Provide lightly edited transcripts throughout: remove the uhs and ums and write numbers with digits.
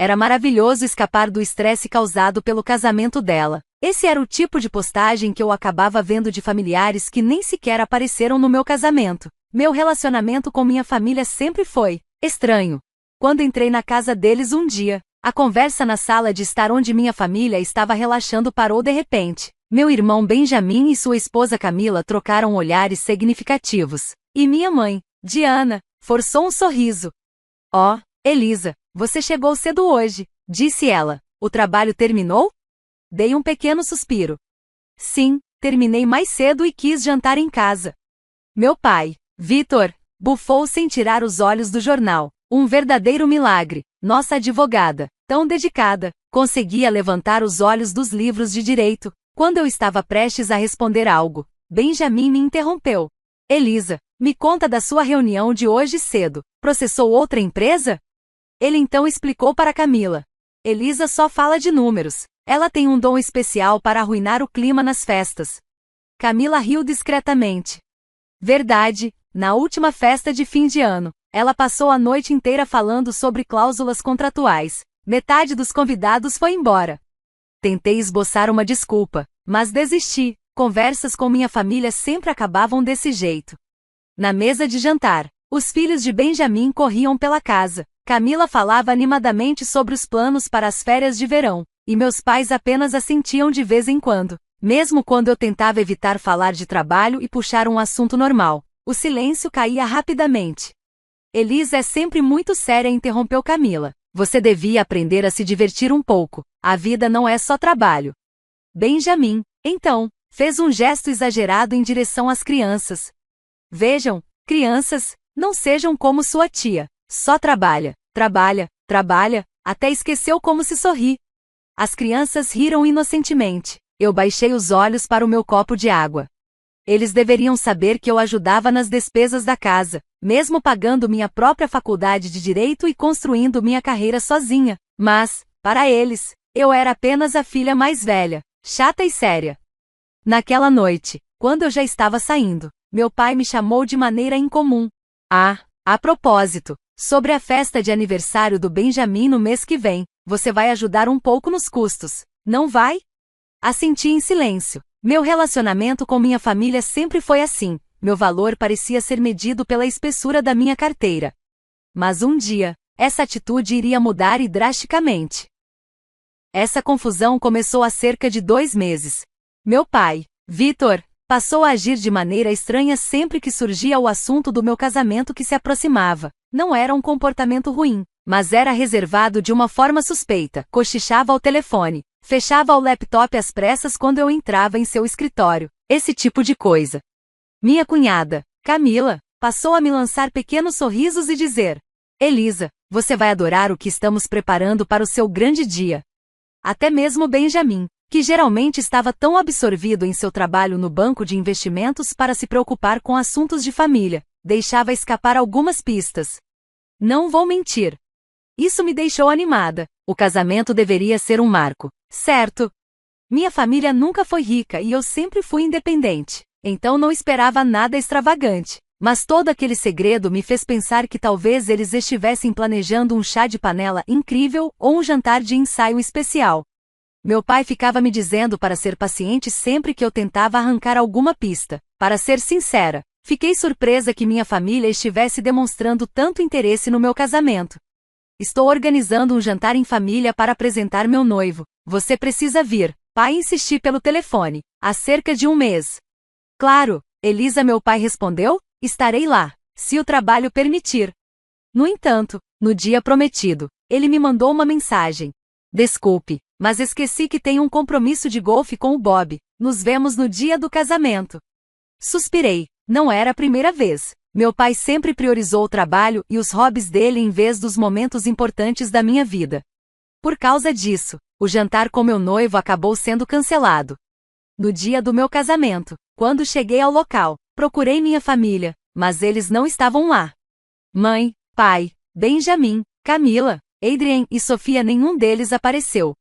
Era maravilhoso escapar do estresse causado pelo casamento dela. Esse era o tipo de postagem que eu acabava vendo de familiares que nem sequer apareceram no meu casamento. Meu relacionamento com minha família sempre foi estranho. Quando entrei na casa deles um dia, a conversa na sala de estar onde minha família estava relaxando parou de repente. Meu irmão Benjamin e sua esposa Camila trocaram olhares significativos. E minha mãe, Diana, forçou um sorriso. "Oh, Elisa, você chegou cedo hoje", disse ela. "O trabalho terminou?" Dei um pequeno suspiro. "Sim, terminei mais cedo e quis jantar em casa." Meu pai, Vitor, bufou sem tirar os olhos do jornal. Um verdadeiro milagre. Nossa advogada, tão dedicada, conseguia levantar os olhos dos livros de direito. Quando eu estava prestes a responder algo, Benjamin me interrompeu. "Elisa, me conta da sua reunião de hoje cedo. Processou outra empresa?" Ele então explicou para Camila. "Elisa só fala de números. Ela tem um dom especial para arruinar o clima nas festas." Camila riu discretamente. "Verdade, na última festa de fim de ano, ela passou a noite inteira falando sobre cláusulas contratuais. Metade dos convidados foi embora." Tentei esboçar uma desculpa, mas desisti. Conversas com minha família sempre acabavam desse jeito. Na mesa de jantar, os filhos de Benjamin corriam pela casa. Camila falava animadamente sobre os planos para as férias de verão, e meus pais apenas assentiam de vez em quando. Mesmo quando eu tentava evitar falar de trabalho e puxar um assunto normal, o silêncio caía rapidamente. "Elisa é sempre muito séria", interrompeu Camila. "Você devia aprender a se divertir um pouco. A vida não é só trabalho." Benjamin, então, fez um gesto exagerado em direção às crianças. "Vejam, crianças, não sejam como sua tia. Só trabalha, trabalha, trabalha", até esqueceu como se sorri. As crianças riram inocentemente. Eu baixei os olhos para o meu copo de água. Eles deveriam saber que eu ajudava nas despesas da casa, mesmo pagando minha própria faculdade de direito e construindo minha carreira sozinha. Mas, para eles, eu era apenas a filha mais velha, chata e séria. Naquela noite, quando eu já estava saindo, meu pai me chamou de maneira incomum. "Ah, a propósito, sobre a festa de aniversário do Benjamin no mês que vem, você vai ajudar um pouco nos custos, não vai?" Assenti em silêncio. Meu relacionamento com minha família sempre foi assim. Meu valor parecia ser medido pela espessura da minha carteira. Mas um dia, essa atitude iria mudar e drasticamente. Essa confusão começou há cerca de 2 meses. Meu pai, Vitor, passou a agir de maneira estranha sempre que surgia o assunto do meu casamento que se aproximava. Não era um comportamento ruim, mas era reservado de uma forma suspeita. Cochichava ao telefone, fechava o laptop às pressas quando eu entrava em seu escritório. Esse tipo de coisa. Minha cunhada, Camila, passou a me lançar pequenos sorrisos e dizer: "Elisa, você vai adorar o que estamos preparando para o seu grande dia." Até mesmo Benjamin, que geralmente estava tão absorvido em seu trabalho no banco de investimentos para se preocupar com assuntos de família, deixava escapar algumas pistas. Não vou mentir. Isso me deixou animada. O casamento deveria ser um marco, certo? Minha família nunca foi rica e eu sempre fui independente, então não esperava nada extravagante. Mas todo aquele segredo me fez pensar que talvez eles estivessem planejando um chá de panela incrível ou um jantar de ensaio especial. Meu pai ficava me dizendo para ser paciente sempre que eu tentava arrancar alguma pista. Para ser sincera, fiquei surpresa que minha família estivesse demonstrando tanto interesse no meu casamento. "Estou organizando um jantar em família para apresentar meu noivo. Você precisa vir", pai insisti pelo telefone, há cerca de 1 mês. "Claro, Elisa", meu pai respondeu, "estarei lá, se o trabalho permitir." No entanto, no dia prometido, ele me mandou uma mensagem. "Desculpe, mas esqueci que tenho um compromisso de golfe com o Bob. Nos vemos no dia do casamento." Suspirei. Não era a primeira vez. Meu pai sempre priorizou o trabalho e os hobbies dele em vez dos momentos importantes da minha vida. Por causa disso, o jantar com meu noivo acabou sendo cancelado. No dia do meu casamento, quando cheguei ao local, procurei minha família, mas eles não estavam lá. Mãe, pai, Benjamin, Camila, Adrien e Sofia, nenhum deles apareceu.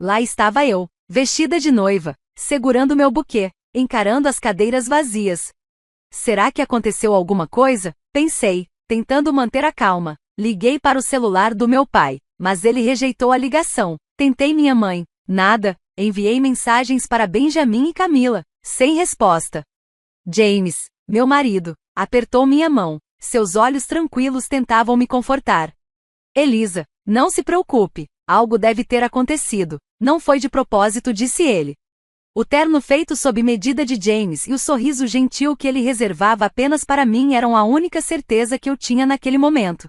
Lá estava eu, vestida de noiva, segurando meu buquê, encarando as cadeiras vazias. Será que aconteceu alguma coisa? Pensei, tentando manter a calma. Liguei para o celular do meu pai. mas ele rejeitou a ligação. Tentei minha mãe. Nada. Enviei mensagens para Benjamin e Camila. Sem resposta. James, meu marido, apertou minha mão. Seus olhos tranquilos tentavam me confortar. Elisa, não se preocupe. Algo deve ter acontecido. Não foi de propósito, disse ele. O terno feito sob medida de James e o sorriso gentil que ele reservava apenas para mim eram a única certeza que eu tinha naquele momento.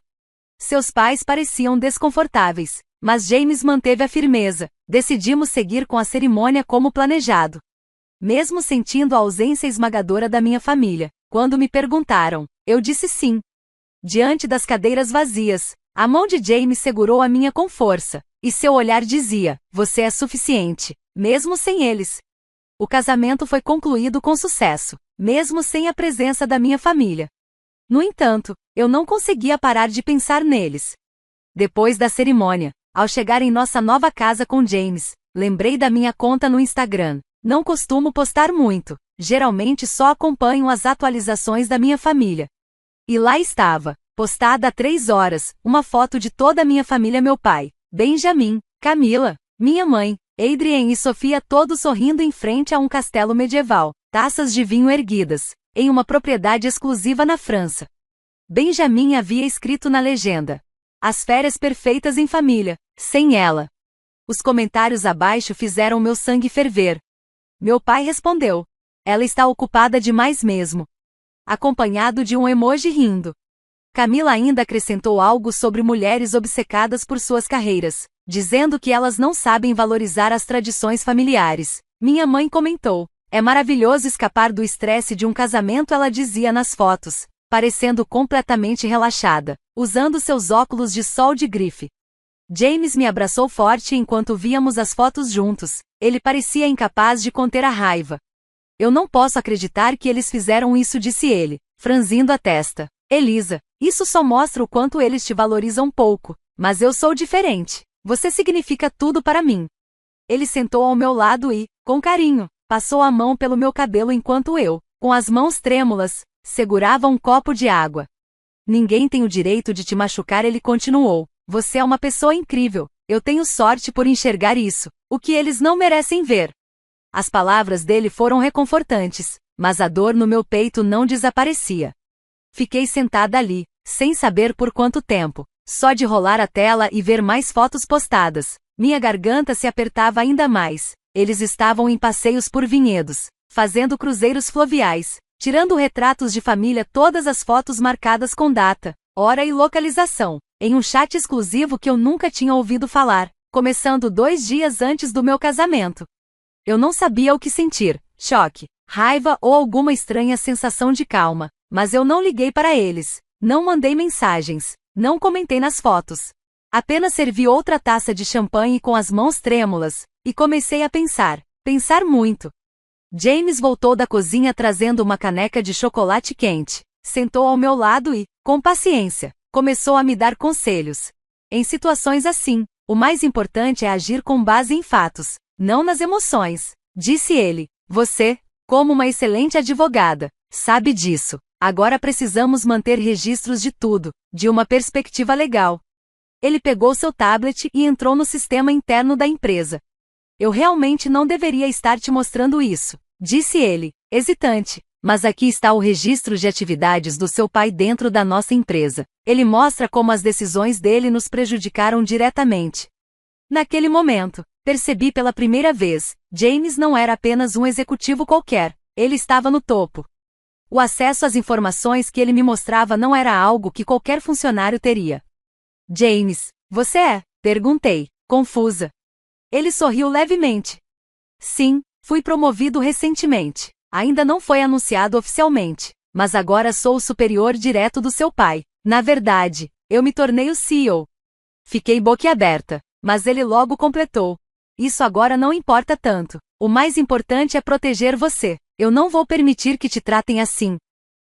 Seus pais pareciam desconfortáveis, mas James manteve a firmeza. Decidimos seguir com a cerimônia como planejado. Mesmo sentindo a ausência esmagadora da minha família, quando me perguntaram, eu disse sim. Diante das cadeiras vazias, a mão de James segurou a minha com força, e seu olhar dizia, você é suficiente, mesmo sem eles. O casamento foi concluído com sucesso, mesmo sem a presença da minha família. No entanto, eu não conseguia parar de pensar neles. Depois da cerimônia, ao chegar em nossa nova casa com James, lembrei da minha conta no Instagram. Não costumo postar muito, geralmente só acompanho as atualizações da minha família. E lá estava, postada há 3 horas, uma foto de toda a minha família: meu pai, Benjamin, Camila, minha mãe, Adrienne e Sofia, todos sorrindo em frente a um castelo medieval, taças de vinho erguidas, em uma propriedade exclusiva na França. Benjamin havia escrito na legenda: as férias perfeitas em família, sem ela. Os comentários abaixo fizeram meu sangue ferver. Meu pai respondeu: ela está ocupada demais mesmo. Acompanhado de um emoji rindo. Camila ainda acrescentou algo sobre mulheres obcecadas por suas carreiras, dizendo que elas não sabem valorizar as tradições familiares. Minha mãe comentou: é maravilhoso escapar do estresse de um casamento, ela dizia nas fotos, parecendo completamente relaxada, usando seus óculos de sol de grife. James me abraçou forte enquanto víamos as fotos juntos. Ele parecia incapaz de conter a raiva. Eu não posso acreditar que eles fizeram isso, disse ele, franzindo a testa. Elisa, isso só mostra o quanto eles te valorizam pouco, mas eu sou diferente. Você significa tudo para mim. Ele sentou ao meu lado e, com carinho, passou a mão pelo meu cabelo enquanto eu, com as mãos trêmulas, segurava um copo de água. Ninguém tem o direito de te machucar, ele continuou. Você é uma pessoa incrível. Eu tenho sorte por enxergar isso, o que eles não merecem ver. As palavras dele foram reconfortantes, mas a dor no meu peito não desaparecia. Fiquei sentada ali, sem saber por quanto tempo, só de rolar a tela e ver mais fotos postadas. Minha garganta se apertava ainda mais. Eles estavam em passeios por vinhedos, fazendo cruzeiros fluviais, tirando retratos de família, todas as fotos marcadas com data, hora e localização, em um chat exclusivo que eu nunca tinha ouvido falar, começando 2 dias antes do meu casamento. Eu não sabia o que sentir, choque, raiva ou alguma estranha sensação de calma, mas eu não liguei para eles, não mandei mensagens, não comentei nas fotos. Apenas servi outra taça de champanhe com as mãos trêmulas, e comecei a pensar muito. James voltou da cozinha trazendo uma caneca de chocolate quente, sentou ao meu lado e, com paciência, começou a me dar conselhos. Em situações assim, o mais importante é agir com base em fatos, não nas emoções, disse ele. Você, como uma excelente advogada, sabe disso. Agora precisamos manter registros de tudo, de uma perspectiva legal. Ele pegou seu tablet e entrou no sistema interno da empresa. Eu realmente não deveria estar te mostrando isso, disse ele, hesitante. Mas aqui está o registro de atividades do seu pai dentro da nossa empresa. Ele mostra como as decisões dele nos prejudicaram diretamente. Naquele momento, percebi pela primeira vez, James não era apenas um executivo qualquer, ele estava no topo. O acesso às informações que ele me mostrava não era algo que qualquer funcionário teria. James, você é? Perguntei, confusa. Ele sorriu levemente. Sim, fui promovido recentemente. Ainda não foi anunciado oficialmente, mas agora sou o superior direto do seu pai. Na verdade, eu me tornei o CEO. Fiquei boquiaberta, mas ele logo completou. Isso agora não importa tanto. O mais importante é proteger você. Eu não vou permitir que te tratem assim.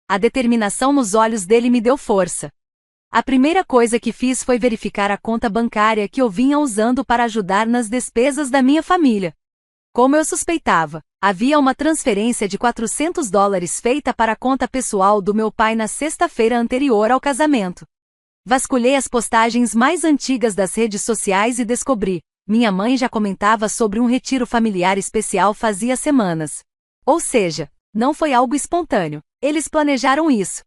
A determinação nos olhos dele me deu força. A primeira coisa que fiz foi verificar a conta bancária que eu vinha usando para ajudar nas despesas da minha família. Como eu suspeitava, havia uma transferência de $400 feita para a conta pessoal do meu pai na sexta-feira anterior ao casamento. Vasculhei as postagens mais antigas das redes sociais e descobri. Minha mãe já comentava sobre um retiro familiar especial fazia semanas. Ou seja, não foi algo espontâneo. Eles planejaram isso.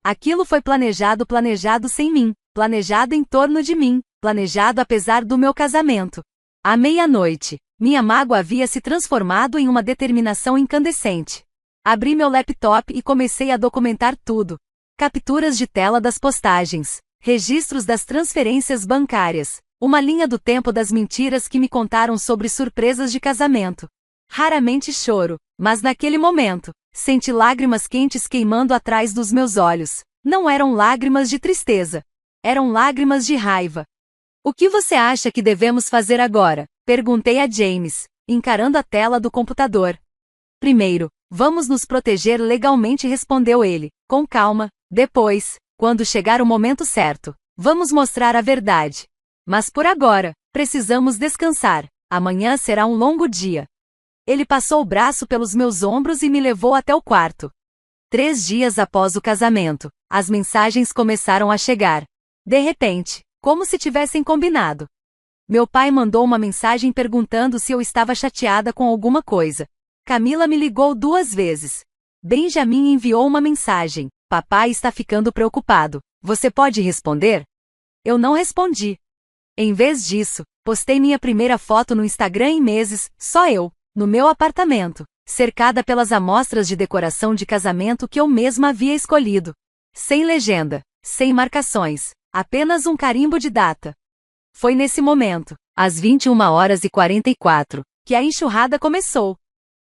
Aquilo foi planejado sem mim, planejado em torno de mim, planejado apesar do meu casamento. À meia-noite, minha mágoa havia se transformado em uma determinação incandescente. Abri meu laptop e comecei a documentar tudo. Capturas de tela das postagens, registros das transferências bancárias, uma linha do tempo das mentiras que me contaram sobre surpresas de casamento. Raramente choro, mas naquele momento, senti lágrimas quentes queimando atrás dos meus olhos. Não eram lágrimas de tristeza. Eram lágrimas de raiva. O que você acha que devemos fazer agora? Perguntei a James, encarando a tela do computador. Primeiro, vamos nos proteger legalmente, respondeu ele, com calma. Depois, quando chegar o momento certo, vamos mostrar a verdade. Mas por agora, precisamos descansar. Amanhã será um longo dia. Ele passou o braço pelos meus ombros e me levou até o quarto. 3 dias após o casamento, as mensagens começaram a chegar. De repente, como se tivessem combinado. Meu pai mandou uma mensagem perguntando se eu estava chateada com alguma coisa. Camila me ligou 2 vezes. Benjamin enviou uma mensagem. Papai está ficando preocupado. Você pode responder? Eu não respondi. Em vez disso, postei minha primeira foto no Instagram em meses, só eu, no meu apartamento, cercada pelas amostras de decoração de casamento que eu mesma havia escolhido. Sem legenda, sem marcações, apenas um carimbo de data. Foi nesse momento, às 21h44, que a enxurrada começou.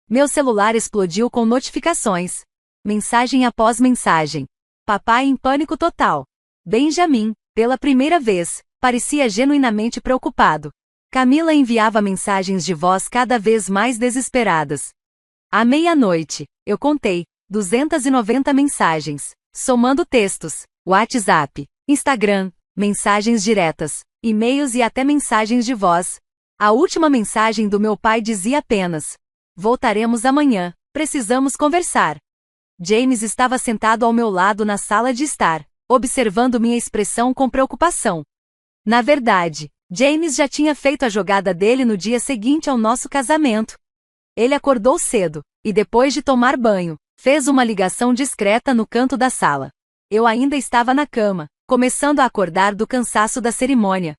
Meu celular explodiu com notificações. Mensagem após mensagem. Papai em pânico total. Benjamin, pela primeira vez, parecia genuinamente preocupado. Camila enviava mensagens de voz cada vez mais desesperadas. À meia-noite, eu contei 290 mensagens, somando textos, WhatsApp, Instagram, mensagens diretas, e-mails e até mensagens de voz. A última mensagem do meu pai dizia apenas: voltaremos amanhã, precisamos conversar. James estava sentado ao meu lado na sala de estar, observando minha expressão com preocupação. Na verdade, James já tinha feito a jogada dele no dia seguinte ao nosso casamento. Ele acordou cedo, e depois de tomar banho, fez uma ligação discreta no canto da sala. Eu ainda estava na cama, começando a acordar do cansaço da cerimônia.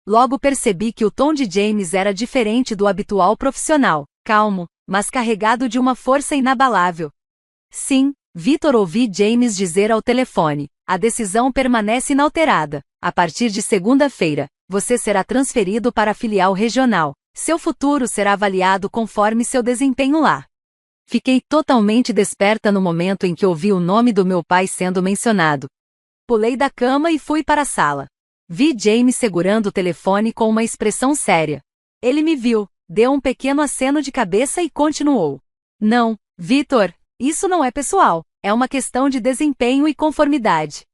Logo percebi que o tom de James era diferente do habitual profissional, calmo, mas carregado de uma força inabalável. Sim, Victor, ouvi James dizer ao telefone. A decisão permanece inalterada. A partir de segunda-feira, você será transferido para a filial regional. Seu futuro será avaliado conforme seu desempenho lá. Fiquei totalmente desperta no momento em que ouvi o nome do meu pai sendo mencionado. Pulei da cama e fui para a sala. Vi James segurando o telefone com uma expressão séria. Ele me viu, deu um pequeno aceno de cabeça e continuou. Não, Victor, isso não é pessoal, é uma questão de desempenho e conformidade.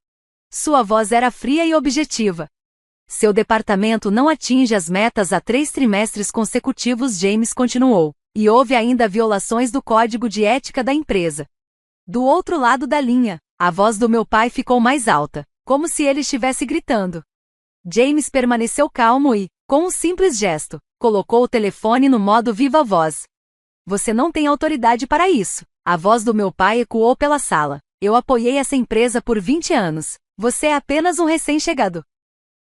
Sua voz era fria e objetiva. Seu departamento não atinge as metas há 3 trimestres consecutivos, James continuou, e houve ainda violações do código de ética da empresa. Do outro lado da linha, a voz do meu pai ficou mais alta, como se ele estivesse gritando. James permaneceu calmo e, com um simples gesto, colocou o telefone no modo viva voz. Você não tem autoridade para isso. A voz do meu pai ecoou pela sala. Eu apoiei essa empresa por 20 anos. Você é apenas um recém-chegado.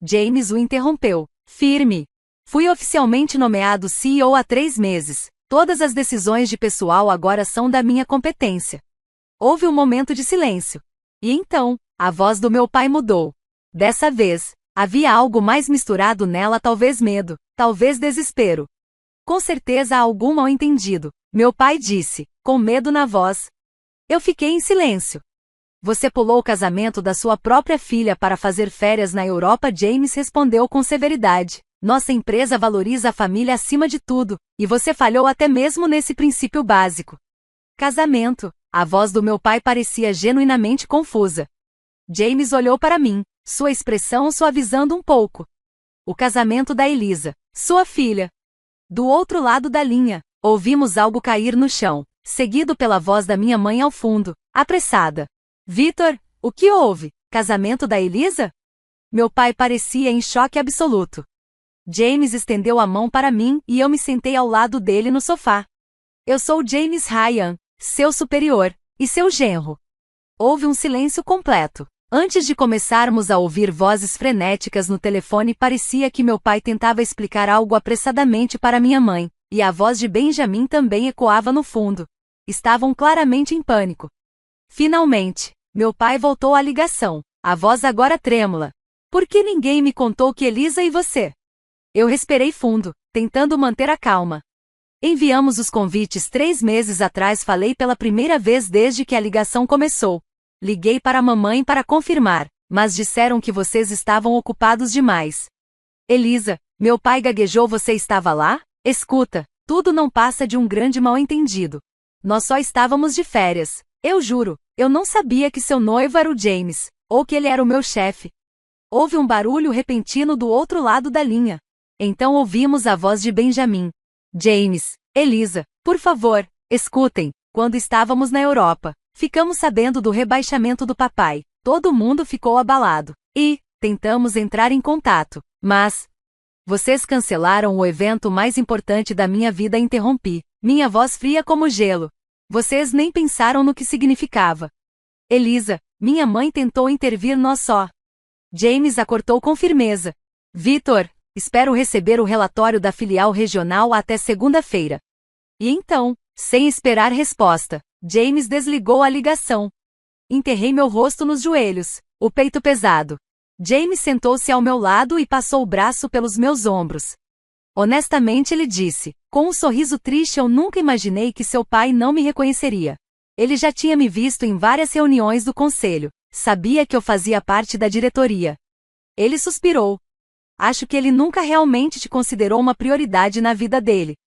James o interrompeu, firme. Fui oficialmente nomeado CEO há 3 meses. Todas as decisões de pessoal agora são da minha competência. Houve um momento de silêncio. E então, a voz do meu pai mudou. Dessa vez, havia algo mais misturado nela, talvez medo, talvez desespero. Com certeza há algum mal-entendido, meu pai disse, com medo na voz. Eu fiquei em silêncio. Você pulou o casamento da sua própria filha para fazer férias na Europa, James respondeu com severidade. Nossa empresa valoriza a família acima de tudo, e você falhou até mesmo nesse princípio básico. Casamento. A voz do meu pai parecia genuinamente confusa. James olhou para mim, sua expressão suavizando um pouco. O casamento da Elisa, sua filha. Do outro lado da linha, ouvimos algo cair no chão, seguido pela voz da minha mãe ao fundo, apressada. Victor, o que houve? Casamento da Elisa? Meu pai parecia em choque absoluto. James estendeu a mão para mim e eu me sentei ao lado dele no sofá. Eu sou James Ryan, seu superior, e seu genro. Houve um silêncio completo. Antes de começarmos a ouvir vozes frenéticas no telefone, parecia que meu pai tentava explicar algo apressadamente para minha mãe, e a voz de Benjamin também ecoava no fundo. Estavam claramente em pânico. Finalmente, meu pai voltou à ligação, a voz agora trêmula. Por que ninguém me contou que Elisa e você? Eu respirei fundo, tentando manter a calma. Enviamos os convites 3 meses atrás. Falei pela primeira vez desde que a ligação começou. Liguei para a mamãe para confirmar, mas disseram que vocês estavam ocupados demais. Elisa, meu pai gaguejou, você estava lá? Escuta, tudo não passa de um grande mal-entendido. Nós só estávamos de férias. Eu juro, eu não sabia que seu noivo era o James, ou que ele era o meu chefe. Houve um barulho repentino do outro lado da linha. Então ouvimos a voz de Benjamin. James, Elisa, por favor, escutem. Quando estávamos na Europa, ficamos sabendo do rebaixamento do papai. Todo mundo ficou abalado. E tentamos entrar em contato, mas vocês cancelaram o evento mais importante da minha vida. Interrompi, minha voz fria como gelo. Vocês nem pensaram no que significava. Elisa, minha mãe tentou intervir, nós só. James a cortou com firmeza. Victor, espero receber o relatório da filial regional até segunda-feira. E então, sem esperar resposta, James desligou a ligação. Enterrei meu rosto nos joelhos, o peito pesado. James sentou-se ao meu lado e passou o braço pelos meus ombros. Honestamente, ele disse, com um sorriso triste, eu nunca imaginei que seu pai não me reconheceria. Ele já tinha me visto em várias reuniões do conselho, sabia que eu fazia parte da diretoria. Ele suspirou. Acho que ele nunca realmente te considerou uma prioridade na vida dele.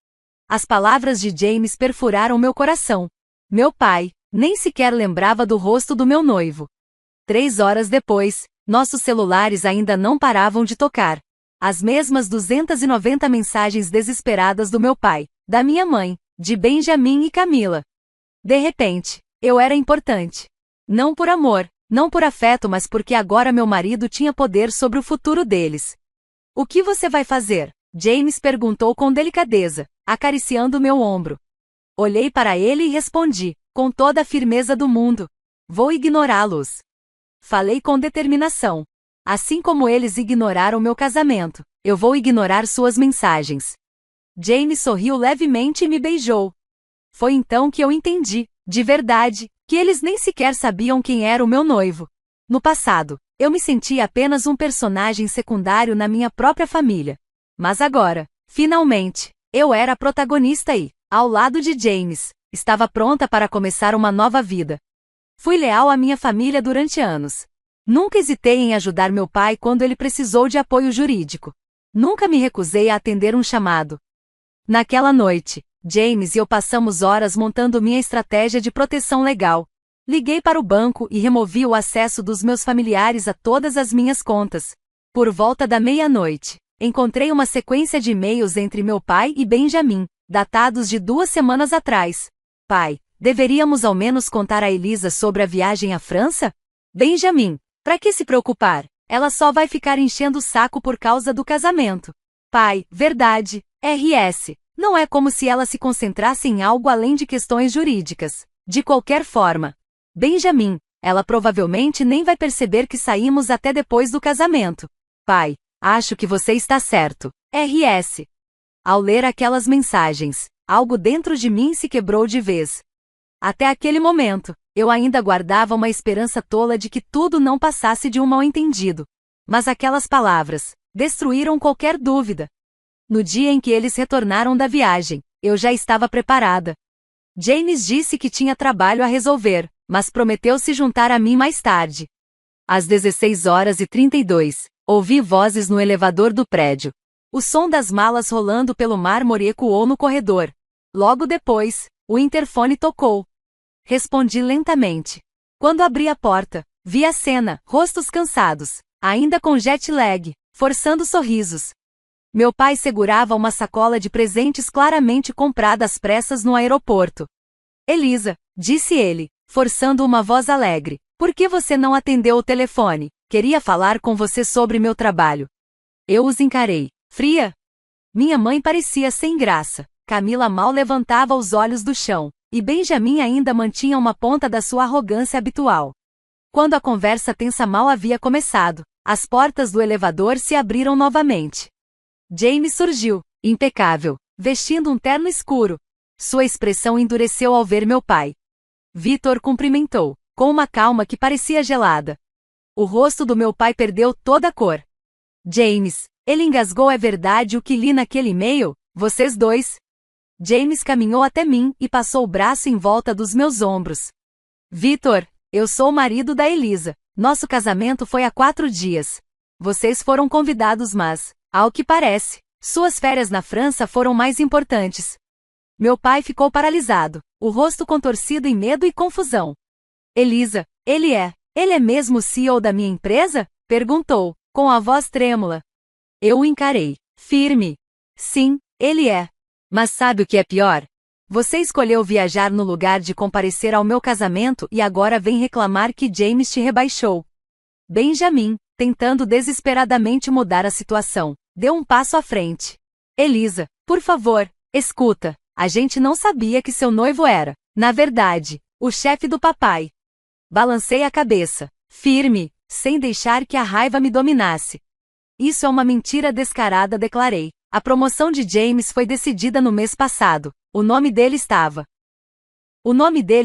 As palavras de James perfuraram meu coração. Meu pai nem sequer lembrava do rosto do meu noivo. 3 horas depois, nossos celulares ainda não paravam de tocar. As mesmas 290 mensagens desesperadas do meu pai, da minha mãe, de Benjamin e Camila. De repente, eu era importante. Não por amor, não por afeto, mas porque agora meu marido tinha poder sobre o futuro deles. O que você vai fazer? James perguntou com delicadeza, acariciando meu ombro. Olhei para ele e respondi, com toda a firmeza do mundo. Vou ignorá-los. Falei com determinação. Assim como eles ignoraram meu casamento, eu vou ignorar suas mensagens. James sorriu levemente e me beijou. Foi então que eu entendi, de verdade, que eles nem sequer sabiam quem era o meu noivo. No passado, eu me sentia apenas um personagem secundário na minha própria família. Mas agora, finalmente, eu era a protagonista e, ao lado de James, estava pronta para começar uma nova vida. Fui leal à minha família durante anos. Nunca hesitei em ajudar meu pai quando ele precisou de apoio jurídico. Nunca me recusei a atender um chamado. Naquela noite, James e eu passamos horas montando minha estratégia de proteção legal. Liguei para o banco e removi o acesso dos meus familiares a todas as minhas contas. Por volta da meia-noite, encontrei uma sequência de e-mails entre meu pai e Benjamin, datados de 2 semanas atrás. Pai, deveríamos ao menos contar a Elisa sobre a viagem à França? Benjamin, para que se preocupar? Ela só vai ficar enchendo o saco por causa do casamento. Pai, verdade, RS. Não é como se ela se concentrasse em algo além de questões jurídicas. De qualquer forma, Benjamin, ela provavelmente nem vai perceber que saímos até depois do casamento. Pai, acho que você está certo. RS. Ao ler aquelas mensagens, algo dentro de mim se quebrou de vez. Até aquele momento, eu ainda guardava uma esperança tola de que tudo não passasse de um mal-entendido. Mas aquelas palavras destruíram qualquer dúvida. No dia em que eles retornaram da viagem, eu já estava preparada. James disse que tinha trabalho a resolver, mas prometeu se juntar a mim mais tarde. Às 16h32, ouvi vozes no elevador do prédio. O som das malas rolando pelo mármore ecoou no corredor. Logo depois, o interfone tocou. Respondi lentamente. Quando abri a porta, vi a cena, rostos cansados, ainda com jet lag, forçando sorrisos. Meu pai segurava uma sacola de presentes claramente comprada às pressas no aeroporto. Elisa, disse ele, forçando uma voz alegre, Por que você não atendeu o telefone? Queria falar com você sobre meu trabalho. Eu os encarei. Fria? Minha mãe parecia sem graça. Camila mal levantava os olhos do chão, e Benjamin ainda mantinha uma ponta da sua arrogância habitual. Quando a conversa tensa mal havia começado, as portas do elevador se abriram novamente. James surgiu, impecável, vestindo um terno escuro. Sua expressão endureceu ao ver meu pai. Victor cumprimentou, com uma calma que parecia gelada. O rosto do meu pai perdeu toda a cor. James, ele engasgou. É verdade o que li naquele e-mail? Vocês dois? James caminhou até mim e passou o braço em volta dos meus ombros. Victor, eu sou o marido da Elisa. Nosso casamento foi há 4 dias. Vocês foram convidados, mas, ao que parece, suas férias na França foram mais importantes. Meu pai ficou paralisado, o rosto contorcido em medo e confusão. Elisa, ele é mesmo o CEO da minha empresa? Perguntou, com a voz trêmula. Eu o encarei, firme. Sim, ele é. Mas sabe o que é pior? Você escolheu viajar no lugar de comparecer ao meu casamento e agora vem reclamar que James te rebaixou. Benjamin, tentando desesperadamente mudar a situação, deu um passo à frente. Elisa, por favor, escuta. A gente não sabia que seu noivo era, na verdade, o chefe do papai. Balancei a cabeça, firme, sem deixar que a raiva me dominasse. Isso é uma mentira descarada, declarei. A promoção de James foi decidida no mês passado. O nome dele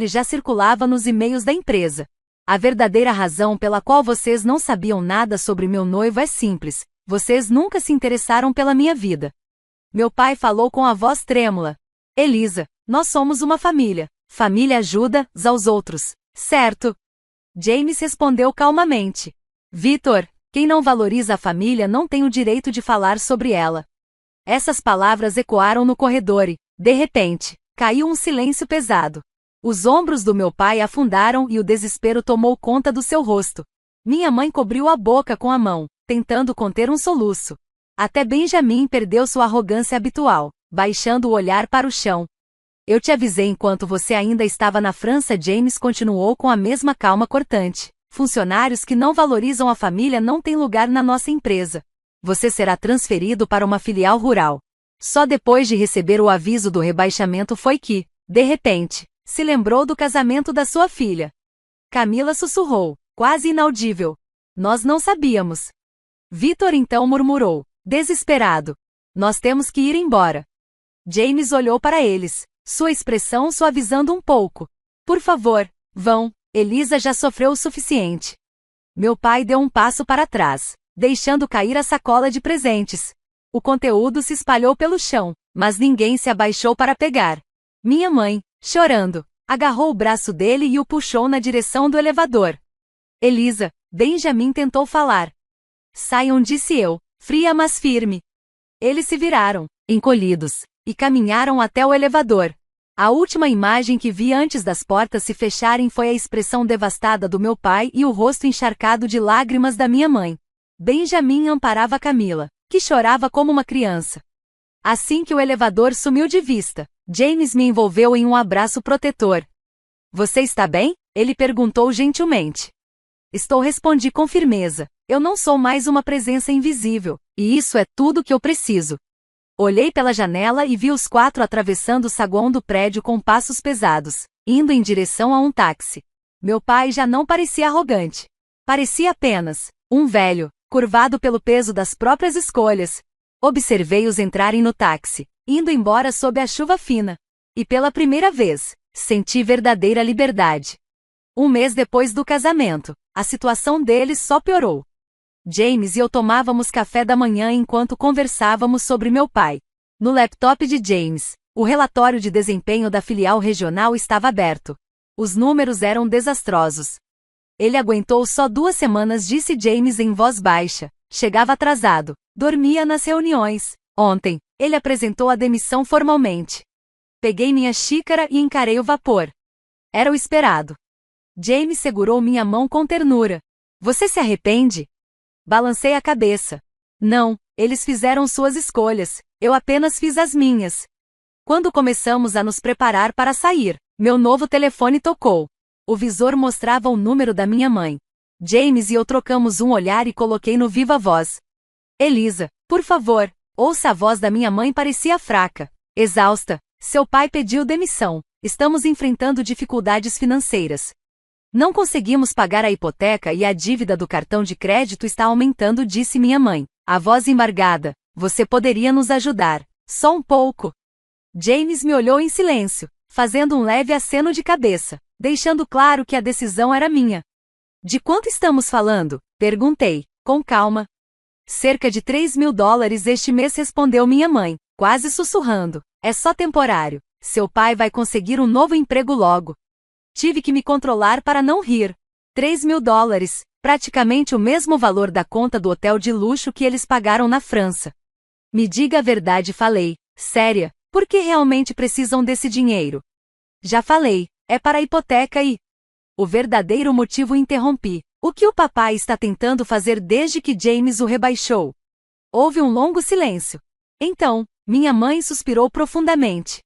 já circulava nos e-mails da empresa. A verdadeira razão pela qual vocês não sabiam nada sobre meu noivo é simples. Vocês nunca se interessaram pela minha vida. Meu pai falou com a voz trêmula. Elisa, nós somos uma família. Família ajuda uns aos outros, certo? James respondeu calmamente. Victor, quem não valoriza a família não tem o direito de falar sobre ela. Essas palavras ecoaram no corredor e, de repente, caiu um silêncio pesado. Os ombros do meu pai afundaram e o desespero tomou conta do seu rosto. Minha mãe cobriu a boca com a mão, tentando conter um soluço. Até Benjamin perdeu sua arrogância habitual, baixando o olhar para o chão. Eu te avisei enquanto você ainda estava na França. James continuou com a mesma calma cortante. Funcionários que não valorizam a família não têm lugar na nossa empresa. Você será transferido para uma filial rural. Só depois de receber o aviso do rebaixamento foi que, de repente, se lembrou do casamento da sua filha. Camila sussurrou, quase inaudível. Nós não sabíamos. Victor então murmurou, desesperado. Nós temos que ir embora. James olhou para eles, sua expressão suavizando um pouco. Por favor, vão. Elisa já sofreu o suficiente. Meu pai deu um passo para trás, deixando cair a sacola de presentes. O conteúdo se espalhou pelo chão, mas ninguém se abaixou para pegar. Minha mãe, chorando, agarrou o braço dele e o puxou na direção do elevador. Elisa, Benjamin tentou falar. Saiam, disse eu, fria mas firme. Eles se viraram, encolhidos, e caminharam até o elevador. A última imagem que vi antes das portas se fecharem foi a expressão devastada do meu pai e o rosto encharcado de lágrimas da minha mãe. Benjamin amparava Camila, que chorava como uma criança. Assim que o elevador sumiu de vista, James me envolveu em um abraço protetor. Você está bem? Ele perguntou gentilmente. Estou, respondi com firmeza. Eu não sou mais uma presença invisível, e isso é tudo que eu preciso. Olhei pela janela e vi os 4 atravessando o saguão do prédio com passos pesados, indo em direção a um táxi. Meu pai já não parecia arrogante. Parecia apenas um velho, curvado pelo peso das próprias escolhas. Observei-os entrarem no táxi, indo embora sob a chuva fina. E pela primeira vez, senti verdadeira liberdade. Um mês depois do casamento, a situação deles só piorou. James e eu tomávamos café da manhã enquanto conversávamos sobre meu pai. No laptop de James, o relatório de desempenho da filial regional estava aberto. Os números eram desastrosos. Ele aguentou só 2 semanas, disse James em voz baixa. Chegava atrasado, dormia nas reuniões. Ontem, ele apresentou a demissão formalmente. Peguei minha xícara e encarei o vapor. Era o esperado. James segurou minha mão com ternura. Você se arrepende? Balancei a cabeça. Não, eles fizeram suas escolhas, eu apenas fiz as minhas. Quando começamos a nos preparar para sair, meu novo telefone tocou. O visor mostrava o número da minha mãe. James e eu trocamos um olhar e coloquei no viva voz. Elisa, por favor, ouça a voz da minha mãe parecia fraca. Exausta, seu pai pediu demissão. Estamos enfrentando dificuldades financeiras. Não conseguimos pagar a hipoteca e a dívida do cartão de crédito está aumentando, disse minha mãe. A voz embargada. Você poderia nos ajudar. Só um pouco. James me olhou em silêncio, fazendo um leve aceno de cabeça, deixando claro que a decisão era minha. De quanto estamos falando? Perguntei, com calma. Cerca de $3.000 este mês, respondeu minha mãe, quase sussurrando. É só temporário. Seu pai vai conseguir um novo emprego logo. Tive que me controlar para não rir. $3.000, praticamente o mesmo valor da conta do hotel de luxo que eles pagaram na França. Me diga a verdade, falei. Séria, por que realmente precisam desse dinheiro? Já falei, é para a hipoteca e... O verdadeiro motivo, interrompi. O que o papai está tentando fazer desde que James o rebaixou? Houve um longo silêncio. Então, minha mãe suspirou profundamente.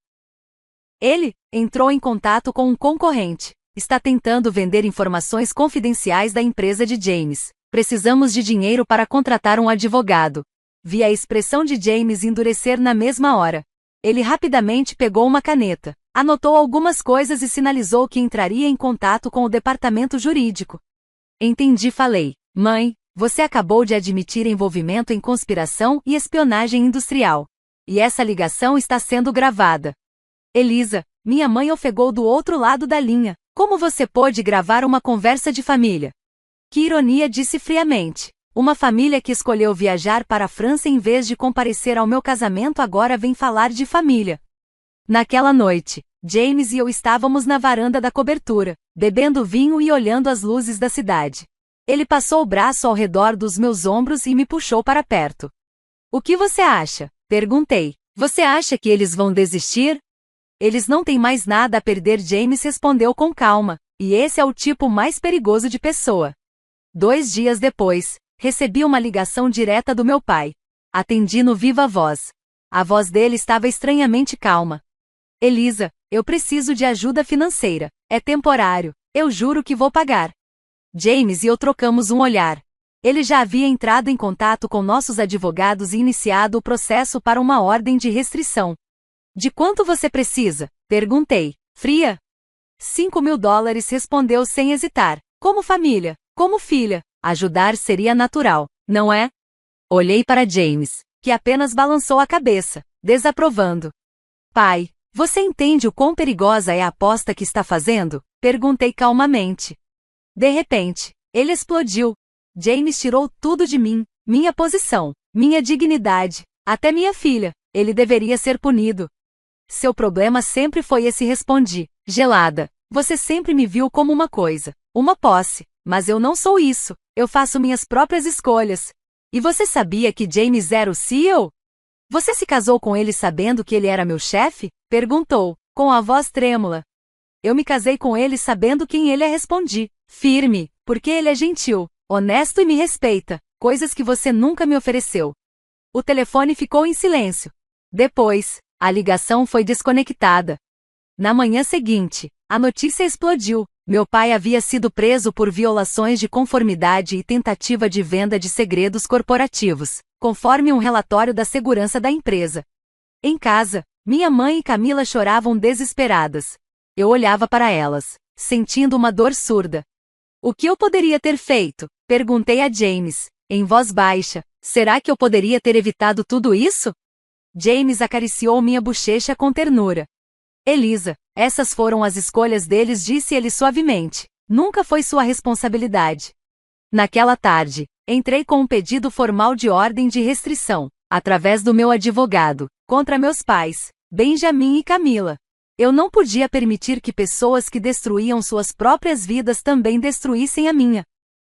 Ele entrou em contato com um concorrente. Está tentando vender informações confidenciais da empresa de James. Precisamos de dinheiro para contratar um advogado. Vi a expressão de James endurecer na mesma hora. Ele rapidamente pegou uma caneta, anotou algumas coisas e sinalizou que entraria em contato com o departamento jurídico. Entendi, falei. Mãe, você acabou de admitir envolvimento em conspiração e espionagem industrial. E essa ligação está sendo gravada. Elisa, minha mãe ofegou do outro lado da linha. Como você pôde gravar uma conversa de família? Que ironia, disse friamente. Uma família que escolheu viajar para a França em vez de comparecer ao meu casamento agora vem falar de família. Naquela noite, James e eu estávamos na varanda da cobertura, bebendo vinho e olhando as luzes da cidade. Ele passou o braço ao redor dos meus ombros e me puxou para perto. O que você acha? Perguntei. Você acha que eles vão desistir? Eles não têm mais nada a perder, James respondeu com calma, e esse é o tipo mais perigoso de pessoa. 2 dias depois, recebi uma ligação direta do meu pai. Atendi no viva voz. A voz dele estava estranhamente calma. Elisa, eu preciso de ajuda financeira. É temporário. Eu juro que vou pagar. James e eu trocamos um olhar. Ele já havia entrado em contato com nossos advogados e iniciado o processo para uma ordem de restrição. De quanto você precisa? Perguntei. Fria? $5.000, respondeu sem hesitar. Como família, como filha, ajudar seria natural, não é? Olhei para James, que apenas balançou a cabeça, desaprovando. Pai, você entende o quão perigosa é a aposta que está fazendo? Perguntei calmamente. De repente, ele explodiu. James tirou tudo de mim, minha posição, minha dignidade, até minha filha. Ele deveria ser punido. Seu problema sempre foi esse, respondi, gelada. Você sempre me viu como uma coisa, uma posse, mas eu não sou isso. Eu faço minhas próprias escolhas. E você sabia que James era o CEO? Você se casou com ele sabendo que ele era meu chefe? Perguntou, com a voz trêmula. Eu me casei com ele sabendo quem ele é, respondi, firme, porque ele é gentil, honesto e me respeita, coisas que você nunca me ofereceu. O telefone ficou em silêncio. Depois, a ligação foi desconectada. Na manhã seguinte, a notícia explodiu. Meu pai havia sido preso por violações de conformidade e tentativa de venda de segredos corporativos, conforme um relatório da segurança da empresa. Em casa, minha mãe e Camila choravam desesperadas. Eu olhava para elas, sentindo uma dor surda. O que eu poderia ter feito? Perguntei a James, em voz baixa. Será que eu poderia ter evitado tudo isso? James acariciou minha bochecha com ternura. Elisa, essas foram as escolhas deles, disse ele suavemente. Nunca foi sua responsabilidade. Naquela tarde, entrei com um pedido formal de ordem de restrição, através do meu advogado, contra meus pais, Benjamin e Camila. Eu não podia permitir que pessoas que destruíam suas próprias vidas também destruíssem a minha.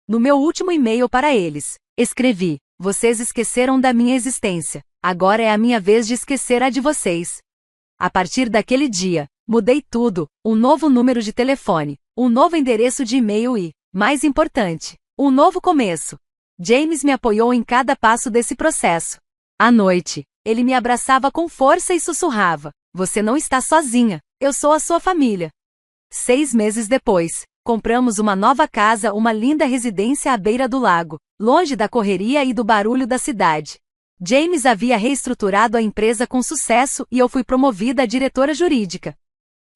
No meu último e-mail para eles, escrevi: vocês esqueceram da minha existência. Agora é a minha vez de esquecer a de vocês. A partir daquele dia, mudei tudo, um novo número de telefone, um novo endereço de e-mail e, mais importante, um novo começo. James me apoiou em cada passo desse processo. À noite, ele me abraçava com força e sussurrava: você não está sozinha, eu sou a sua família. 6 meses depois, Compramos uma nova casa, uma linda residência à beira do lago, longe da correria e do barulho da cidade. James havia reestruturado a empresa com sucesso e eu fui promovida a diretora jurídica.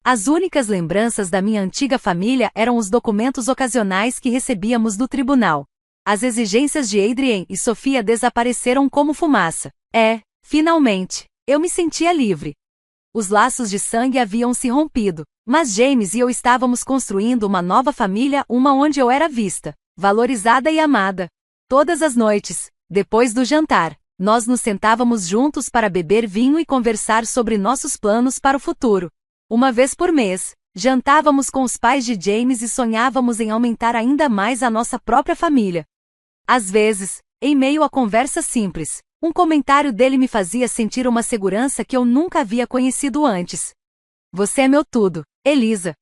As únicas lembranças da minha antiga família eram os documentos ocasionais que recebíamos do tribunal. As exigências de Adrien e Sofia desapareceram como fumaça. Finalmente, eu me sentia livre. Os laços de sangue haviam se rompido, mas James e eu estávamos construindo uma nova família, uma onde eu era vista, valorizada e amada. Todas as noites, depois do jantar, nós nos sentávamos juntos para beber vinho e conversar sobre nossos planos para o futuro. Uma vez por mês, jantávamos com os pais de James e sonhávamos em aumentar ainda mais a nossa própria família. Às vezes, em meio a conversas simples, um comentário dele me fazia sentir uma segurança que eu nunca havia conhecido antes. Você é meu tudo, Elisa.